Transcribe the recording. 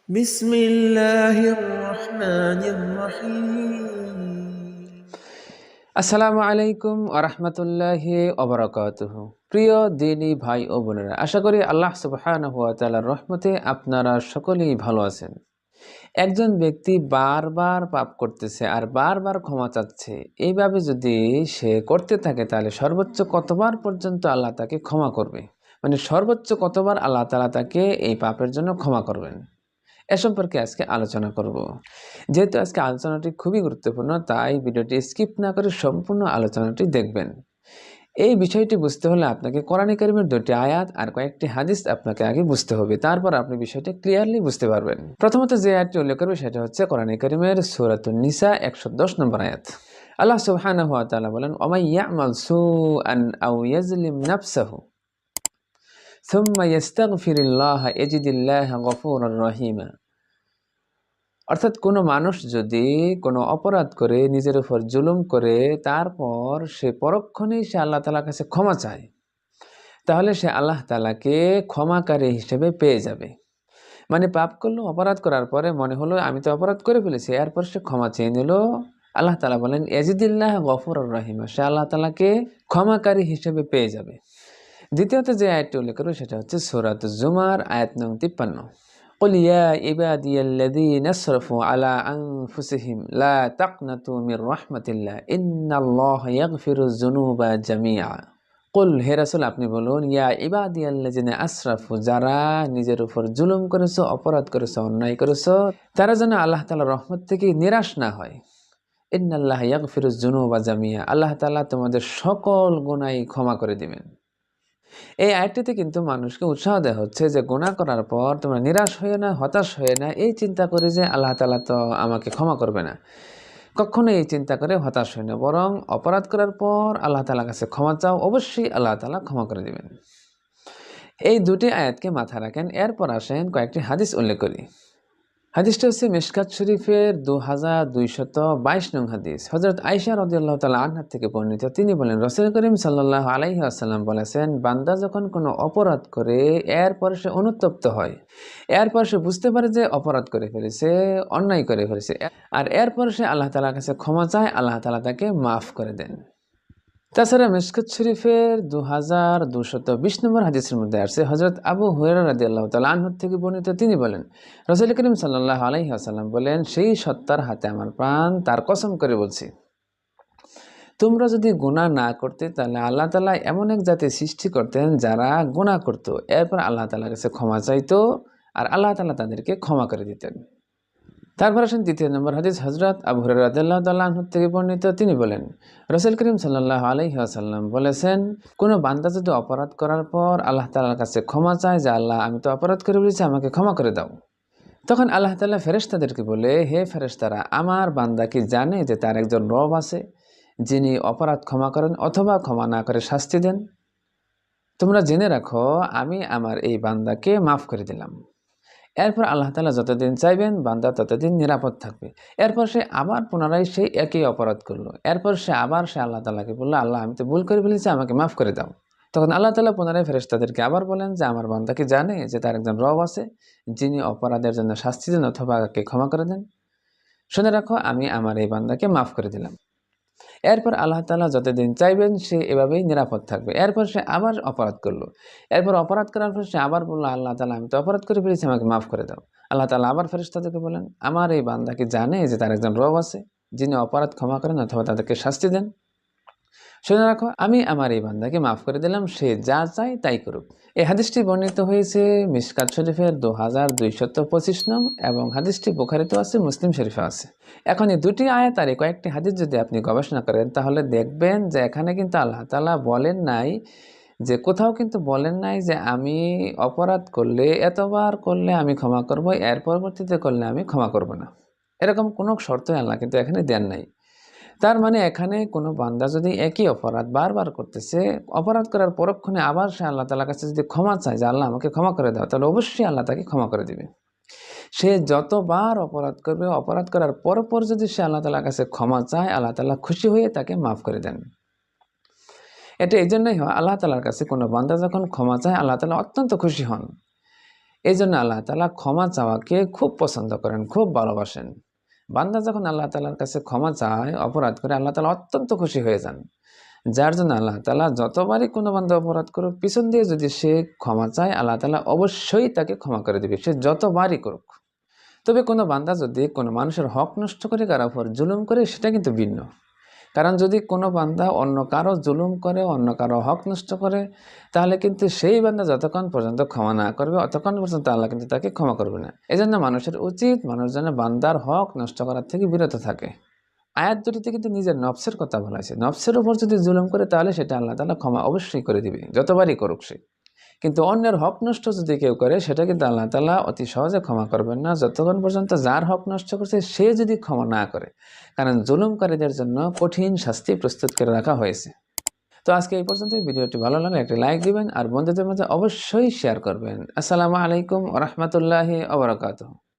بسم الله الرحمن الرحيم আসসালামু আলাইকুম ওরহমতুল্লাহি ওবরাকাতুহু। প্রিয় দিনী ভাই ও বোনেরা, আশা করি আল্লাহ সুবহানাহু ওয়া তাআলার রহমতে আপনারা সকলেই ভালো আছেন। একজন ব্যক্তি বারবার পাপ করতেছে আর বারবার ক্ষমা চাচ্ছে, এইভাবে যদি সে করতে থাকে তাহলে সর্বোচ্চ কতবার পর্যন্ত আল্লাহ তাকে ক্ষমা করবে, মানে সর্বোচ্চ কতবার আল্লাহ তাআলা তাকে এই পাপের জন্য ক্ষমা করবেন, এ সম্পর্কে আজকে আলোচনা করব। যেহেতু আজকে আলোচনাটি খুবই গুরুত্বপূর্ণ, তাই ভিডিওটি স্কিপ না করে সম্পূর্ণ আলোচনাটি দেখবেন। এই বিষয়টি বুঝতে হলে আপনাকে কোরআন কারীমের 2টি আয়াত আর কয়েকটি হাদিস আপনাকে আগে বুঝতে হবে, তারপর আপনি বিষয়টি ক্লিয়ারলি বুঝতে পারবেন। প্রথমত যে আয়াতটি উল্লেখ করবে সেটা হচ্ছে কোরআন কারীমের সূরাতুন নিসা 110 নম্বর আয়াত। আল্লাহ সুবহানাহু ওয়া তাআলা বলেন, ওয়া ইয়া'মাল সুআন আও ইয়াজলিম নাফসাহু সুম্মা ইয়াস্তাগফিরুল্লাহা ইয়াজিদিল্লাহা গফুরার রহিমা। অর্থাৎ কোনো মানুষ যদি কোনো অপরাধ করে, নিজের উপর জুলুম করে, তারপর সে পরক্ষণেই সে আল্লাহ তাআলার কাছে ক্ষমা চায়, তাহলে সে আল্লাহ তাআলাকে ক্ষমাকারী হিসেবে পেয়ে যাবে। মানে পাপ করলো, অপরাধ করার পরে মনে হলো আমি তো অপরাধ করে ফেলেছি, এরপর সে ক্ষমা চেয়ে নিল, আল্লাহ তাআলা বলেন ইয়াজিদিল্লাহ গফুরুর রহিমা, সে আল্লাহ তাআলাকে ক্ষমাকারী হিসেবে পেয়ে যাবে। দ্বিতীয়ত যে আয়াতটি উল্লেখ করবে সেটা হচ্ছে সূরাতুজ জুমার আয়াত নং 53। قل يا عبادي الذين اسرفوا على أنفسهم لا تقنطوا من رحمة الله إن الله يغفر الذنوب جميعا। কুল, হে রাসূল আপনি বলুন, ইয়া ইবাদিয়াল্লাযিনা আসরাফু, যারা নিজের উপর জুলুম করেছো, অপরাধ করেছো, অন্যায় করেছো, তারা যেন আল্লাহ তাআলার রহমত থেকে নিরাশ না হয়। ইন্নাল্লাহা ইয়াগফিরুয যুনুবা জামিয়া, আল্লাহ তাআলা তোমাদের সকল গুনাহ ক্ষমা করে দিবেন। এই আয়াতটিতে কিন্তু মানুষকে উৎসাহ দেওয়া হচ্ছে যে গুনাহ করার পর তোমরা নিরাশ হয়ে না, হতাশ হয়ে না, এই চিন্তা করে যে আল্লাহ তাআলা তো আমাকে ক্ষমা করবে না, কখনো এই চিন্তা করে হতাশ হয় না, বরং অপরাধ করার পর আল্লাহ তাআলার কাছে ক্ষমা চাও, অবশ্যই আল্লাহ তাআলা ক্ষমা করে দিবেন। এই দুটি আয়াতকে মাথায় রাখেন। এরপর আসেন কয়েকটি হাদিস উল্লেখ করি। হাদিসটা হচ্ছে মিশকাত শরীফের 2222 নং হাদিস। হযরত আয়েশা রাদিয়াল্লাহু তাআলা আনহা থেকে বর্ণিত, তিনি বলেন রাসূল করিম সাল্লাল্লাহু আলাইহি ওয়াসাল্লাম বলেছেন, বান্দা যখন কোনো অপরাধ করে এরপর সে অনুতপ্ত হয়, এরপর সে বুঝতে পারে যে অপরাধ করে ফেলেছে, অন্যায় করে ফেলেছে, আর এরপর সে আল্লাহ তাআলার কাছে ক্ষমা চায়, আল্লাহ তাআলা তাকে মাফ করে দেন। তাছাড়া মিশকাত শরীফের 2220 নম্বর হাদিসের মধ্যে আসছে, হযরত আবু হুরায়রা রাদিয়াল্লাহু তাআলা আনহু থেকে বর্ণিত, তিনি বলেন রাসূল করিম সাল্লাল্লাহু আলাইহি ওয়াসাল্লাম বলেন, সেই সত্তার হাতে আমার প্রাণ, তার কসম করে বলছি, তোমরা যদি গুনাহ না করতে তাহলে আল্লাহ তাআলা এমন এক জাতি সৃষ্টি করতেন যারা গুনাহ করত, এরপর আল্লাহ তাআলার কাছে ক্ষমা চাইতো, আর আল্লাহ তাআলা তাদেরকে ক্ষমা করে দিতেন। তারপর আসেন 3 নম্বর হাদিস, হযরত আবু হুরায়রা রাদিয়াল্লাহু তাআলা আনহু থেকে বর্ণিত, তিনি বলেন রাসূল করিম সাল্লাল্লাহু আলাইহি ওয়াসাল্লাম বলেছেন, কোন বান্দা যদি অপরাধ করার পর আল্লাহ তাআলার কাছে ক্ষমা চায় যে আল্লাহ আমি তো অপরাধ করে ফেলেছি, আমাকে ক্ষমা করে দাও, তখন আল্লাহ তাআলা ফেরেশতাদেরকে বলে, হে ফেরেশতারা, আমার বান্দা কি জানে যে তার একজন রব আছে যিনি অপরাধ ক্ষমা করেন অথবা ক্ষমা না করে শাস্তি দেন? তোমরা জেনে রাখো আমি আমার এই বান্দাকে মাফ করে দিলাম। এরপর আল্লাহ তাআলা যতদিন চাইবেন বান্দা ততদিন নিরাপদ থাকবে। এরপর সে আবার পুনরায় সেই একই অপরাধ করলো, এরপর সে আল্লাহ তাআলাকে বলল, আল্লাহ আমি তো ভুল করে ফেলেছি, আমাকে মাফ করে দাও। তখন আল্লাহ তাআলা পুনরায় ফেরেশতাদেরকে আবার বলেন যে আমার বান্দা কি জানে যে তার একজন রব আছে যিনি অপরাধের জন্য শাস্তি দেন অথবা তাকে ক্ষমা করে দেন? শুনে রাখো আমি আমার এই বান্দাকে মাফ করে দিলাম। এরপর আল্লাহ তাআলা যতদিন চাইবেন সে এভাবেই নিরাপদ থাকবে। এরপর সে আবার অপরাধ করলো, এরপর অপরাধ করার পর সে আবার বলল, আল্লাহ তাআলা আমি তো অপরাধ করে ফেলেছি, আমাকে মাফ করে দাও। আল্লাহ তাআলা আবার ফেরেশতাদেরকে বলেন, আমার এই বান্দা কি জানে যে তার একজন রব আছে যিনি অপরাধ ক্ষমা করেন অথবা তাদেরকে শাস্তি দেন? শুনে রাখো আমি আমার এই বান্দাকে মাফ করে দিলাম, সে যা চায় তাই করুক। এই হাদিসটি বর্ণিত হয়েছে মিশকাত শরীফের 2225 নং, এবং হাদিসটি বুখারীতেও আছে, মুসলিম শরীফে আছে। এখন এই দুটি আয়াত আর কয়েকটি হাদিস যদি আপনি গবেষণা করেন তাহলে দেখবেন যে এখানে কিন্তু আল্লাহ তাআলা বলেন নাই, যে কোথাও কিন্তু বলেন নাই যে আমি অপরাধ করলে, এতবার করলে আমি ক্ষমা করব, এর পরবর্তীতে করলে আমি ক্ষমা করব না, এরকম কোনো শর্তই আল্লাহ কিন্তু এখানে দেন নাই। তার মানে এখানে কোনো বান্দা যদি একই অপরাধ বারবার করতেছে, অপরাধ করার পরক্ষণে আবার সে আল্লাহ তাআলার কাছে যদি ক্ষমা চায় যে আল্লাহ আমাকে ক্ষমা করে দাও, তাহলে অবশ্যই আল্লাহ তাকে ক্ষমা করে দিবে। সে যতবার অপরাধ করবে, অপরাধ করার পর যদি সে আল্লাহ তাআলার কাছে ক্ষমা চায়, আল্লাহ তাআলা খুশি হয়ে তাকে মাফ করে দেন। এটা এই জন্যই হয়, আল্লাহ তাআলার কাছে কোনো বান্দা যখন ক্ষমা চায় আল্লাহ তাআলা অত্যন্ত খুশি হন। এই জন্য আল্লাহ তাআলা ক্ষমা চাওয়াকে খুব পছন্দ করেন, খুব ভালোবাসেন। বান্দা যখন আল্লাহ তাআলার কাছে ক্ষমা চায়, অপরাধ করে, আল্লাহ তাআলা অত্যন্ত খুশি হয়ে যান। যার জন্য আল্লাহ তাআলা যতবারই কোনো বান্দা অপরাধ করুক, পিছন দিয়ে যদি সে ক্ষমা চায়, আল্লাহ তাআলা অবশ্যই তাকে ক্ষমা করে দিবে, সে যতবারই করুক। তবে কোনো বান্দা যদি কোনো মানুষের হক নষ্ট করে, কারো উপর জুলুম করে, সেটা কিন্তু ভিন্ন। কারণ যদি কোনো বান্দা অন্য কারো জুলুম করে, অন্য কারো হক নষ্ট করে, তাহলে কিন্তু সেই বান্দা যতক্ষণ পর্যন্ত ক্ষমা না করবে, অতক্ষণ পর্যন্ত আল্লাহ কিন্তু তাকে ক্ষমা করবে না। এজন্য মানুষের উচিত মানুষ যেন বান্দার হক নষ্ট করার থেকে বিরত থাকে। আয়াত দুটিতে কিন্তু নিজের নফসের কথা বলা হয়েছে। নফসের উপর যদি জুলুম করে, তাহলে সেটা আল্লাহ তাআলা ক্ষমা অবশ্যই করে দিবে, যতবারই করুক সে। কিন্তু অন্যের হক নষ্ট যদি কেউ করে, সেটা কিন্তু আল্লাহ তাআলা অতি সহজে ক্ষমা করবেন না, যতক্ষণ পর্যন্ত যার হক নষ্ট করছে সে যদি ক্ষমা না করে। কারণ জুলুমকারীদের জন্য কঠিন শাস্তি প্রস্তুত করে রাখা হয়েছে। তো আজকে এই পর্যন্তই। ভিডিওটি ভালো লাগলে একটি লাইক দিবেন আর বন্ধুদের মধ্যে অবশ্যই শেয়ার করবেন। আসসালামু আলাইকুম ওয়া রাহমাতুল্লাহি ওয়া বারাকাতুহু।